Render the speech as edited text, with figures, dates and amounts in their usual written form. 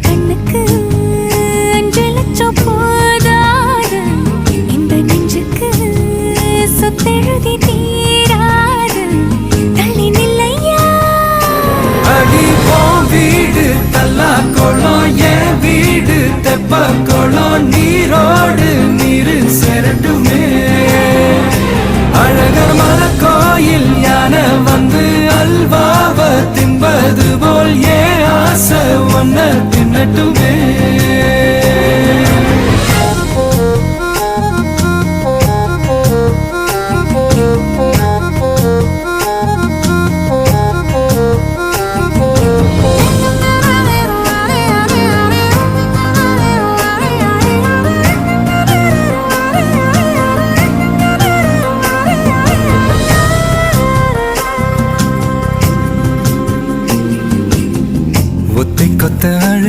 கண்ணுக்கு 5 லட்சம் போதாது, இந்த நெஞ்சுக்கு சொத்தெழுதி தீராது. தள்ளி நில்லையா அடி போ வீடு தல்லா குளம், என் வீடு தெப்ப குளம். நீரோடு நீரு செரட்டுமே, அழகர் மல கோயில் யானை வந்து அல்வாவ தின்பது போல் ஏ ஆசை ஒன்ன